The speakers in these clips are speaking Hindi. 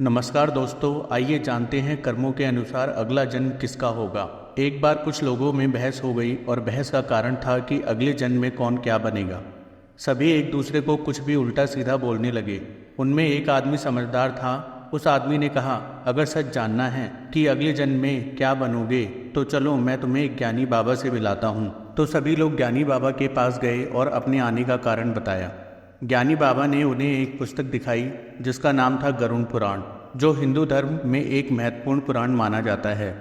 नमस्कार दोस्तों, आइए जानते हैं कर्मों के अनुसार अगला जन्म किसका होगा। एक बार कुछ लोगों में बहस हो गई और बहस का कारण था कि अगले जन्म में कौन क्या बनेगा। सभी एक दूसरे को कुछ भी उल्टा सीधा बोलने लगे। उनमें एक आदमी समझदार था। उस आदमी ने कहा, अगर सच जानना है कि अगले जन्म में क्या बनोगे तो चलो मैं तुम्हें एक ज्ञानी बाबा से मिलाता हूँ। तो सभी लोग ज्ञानी बाबा के पास गए और अपने आने का कारण बताया। ज्ञानी बाबा ने उन्हें एक पुस्तक दिखाई जिसका नाम था गरुड़ पुराण, जो हिंदू धर्म में एक महत्वपूर्ण पुराण माना जाता है।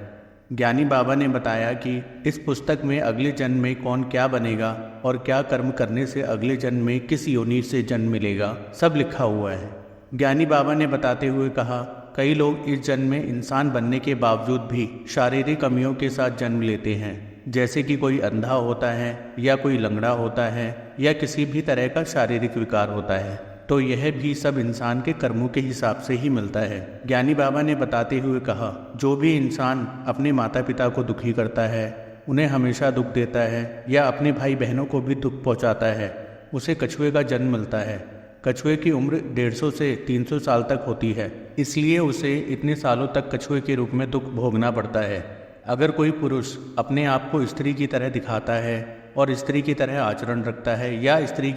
ज्ञानी बाबा ने बताया कि इस पुस्तक में अगले जन्म में कौन क्या बनेगा और क्या कर्म करने से अगले जन्म में किस योनि से जन्म मिलेगा, सब लिखा हुआ है। ज्ञानी बाबा ने बताते हुए कहा, कई लोग इस जन्म में इंसान बनने के बावजूद भी शारीरिक कमियों के साथ जन्म लेते हैं, जैसे कि कोई अंधा होता है या कोई लंगड़ा होता है या किसी भी तरह का शारीरिक विकार होता है। तो यह भी सब इंसान के कर्मों के हिसाब से ही मिलता है। ज्ञानी बाबा ने बताते हुए कहा, जो भी इंसान अपने माता पिता को दुखी करता है, उन्हें हमेशा दुख देता है या अपने भाई बहनों को भी दुख पहुंचाता है, उसे कछुए का जन्म मिलता है। कछुए की उम्र 150 से 300 साल तक होती है, इसलिए उसे इतने सालों तक कछुए के रूप में दुख भोगना पड़ता है। अगर कोई पुरुष अपने आप को स्त्री की तरह दिखाता है और स्त्री की तरह आचरण रखता है या स्त्री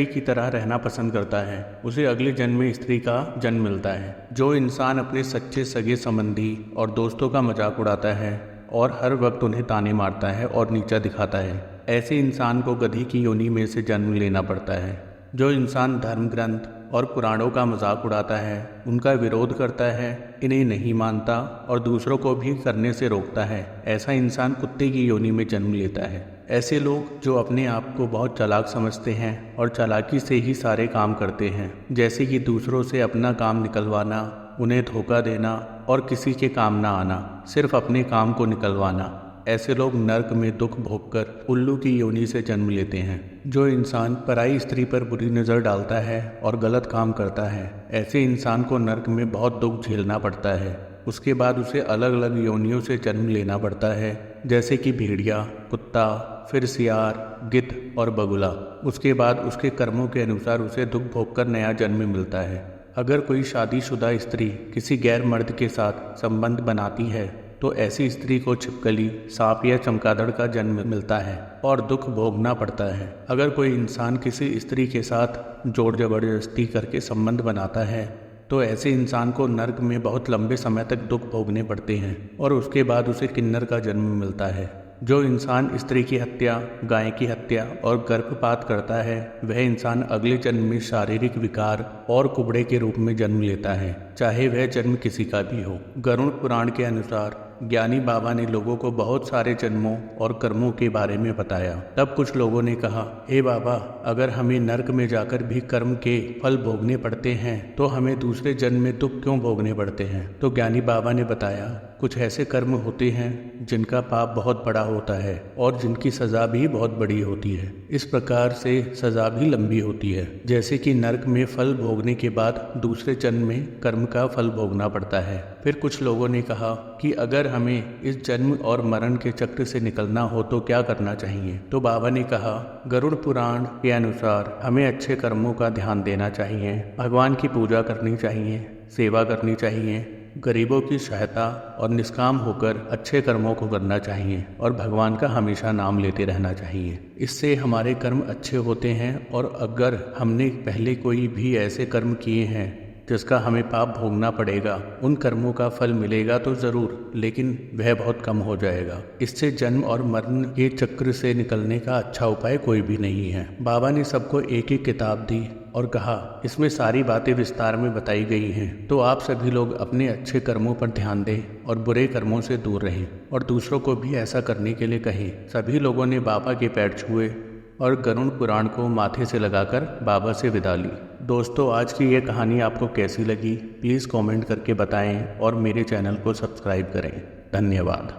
की तरह रहना पसंद करता है, उसे अगले जन्म में स्त्री का जन्म मिलता है। जो इंसान अपने सच्चे सगे संबंधी और दोस्तों का मजाक उड़ाता है और हर वक्त उन्हें ताने मारता है और नीचा दिखाता है, ऐसे इंसान को गधी की योनि में से जन्म लेना पड़ता है। जो इंसान धर्म ग्रंथ और पुराणों का मजाक उड़ाता है, उनका विरोध करता है, इन्हें नहीं मानता और दूसरों को भी करने से रोकता है, ऐसा इंसान कुत्ते की योनि में जन्म लेता है। ऐसे लोग जो अपने आप को बहुत चालाक समझते हैं और चालाकी से ही सारे काम करते हैं, जैसे कि दूसरों से अपना काम निकलवाना, उन्हें धोखा देना और किसी के काम ना आना, सिर्फ अपने काम को निकलवाना, ऐसे लोग नर्क में दुख भोगकर उल्लू की योनि से जन्म लेते हैं। जो इंसान पराई स्त्री पर बुरी नज़र डालता है और गलत काम करता है, ऐसे इंसान को नर्क में बहुत दुख झेलना पड़ता है। उसके बाद उसे अलग अलग योनियों से जन्म लेना पड़ता है, जैसे कि भेड़िया, कुत्ता, फिर सियार, गिद्ध और बगुला। उसके बाद उसके कर्मों के अनुसार उसे दुख भोगकर नया जन्म मिलता है। अगर कोई शादीशुदा स्त्री किसी गैर मर्द के साथ संबंध बनाती है तो ऐसी स्त्री को छिपकली, सांप या चमगादड़ का जन्म मिलता है और दुख भोगना पड़ता है। अगर कोई इंसान किसी स्त्री के साथ जोर जबरदस्ती करके संबंध बनाता है तो ऐसे इंसान को नर्क में बहुत लंबे समय तक दुख भोगने पड़ते हैं और उसके बाद उसे किन्नर का जन्म मिलता है। जो इंसान स्त्री की हत्या, गाय की हत्या और गर्भपात करता है, वह इंसान अगले जन्म में शारीरिक विकार और कुबड़े के रूप में जन्म लेता है, चाहे वह जन्म किसी का भी हो। गरुड़ पुराण के अनुसार ज्ञानी बाबा ने लोगों को बहुत सारे जन्मों और कर्मों के बारे में बताया। तब कुछ लोगों ने कहा, हे बाबा, अगर हमें नर्क में जाकर भी कर्म के फल भोगने पड़ते हैं तो हमें दूसरे जन्म में दुख क्यों भोगने पड़ते हैं। तो ज्ञानी बाबा ने बताया, कुछ ऐसे कर्म होते हैं जिनका पाप बहुत बड़ा होता है और जिनकी सजा भी बहुत बड़ी होती है। इस प्रकार से सजा भी लंबी होती है, जैसे कि नर्क में फल भोगने के बाद दूसरे जन्म में कर्म का फल भोगना पड़ता है। फिर कुछ लोगों ने कहा कि अगर हमें इस जन्म और मरण के चक्र से निकलना हो तो क्या करना चाहिए। तो बाबा ने कहा, गरुड़ पुराण के अनुसार हमें अच्छे कर्मों का ध्यान देना चाहिए, भगवान की पूजा करनी चाहिए, सेवा करनी चाहिए, गरीबों की सहायता और निष्काम होकर अच्छे कर्मों को करना चाहिए और भगवान का हमेशा नाम लेते रहना चाहिए। इससे हमारे कर्म अच्छे होते हैं और अगर हमने पहले कोई भी ऐसे कर्म किए हैं जिसका हमें पाप भोगना पड़ेगा, उन कर्मों का फल मिलेगा तो ज़रूर, लेकिन वह बहुत कम हो जाएगा। इससे जन्म और मरण के चक्र से निकलने का अच्छा उपाय कोई भी नहीं है। बाबा ने सबको एक एक किताब दी और कहा, इसमें सारी बातें विस्तार में बताई गई हैं, तो आप सभी लोग अपने अच्छे कर्मों पर ध्यान दें और बुरे कर्मों से दूर रहें और दूसरों को भी ऐसा करने के लिए कहें। सभी लोगों ने बाबा के पैर छुए और गरुड़ पुराण को माथे से लगाकर बाबा से विदा ली। दोस्तों, आज की ये कहानी आपको कैसी लगी, प्लीज़ कमेंट करके बताएं और मेरे चैनल को सब्सक्राइब करें। धन्यवाद।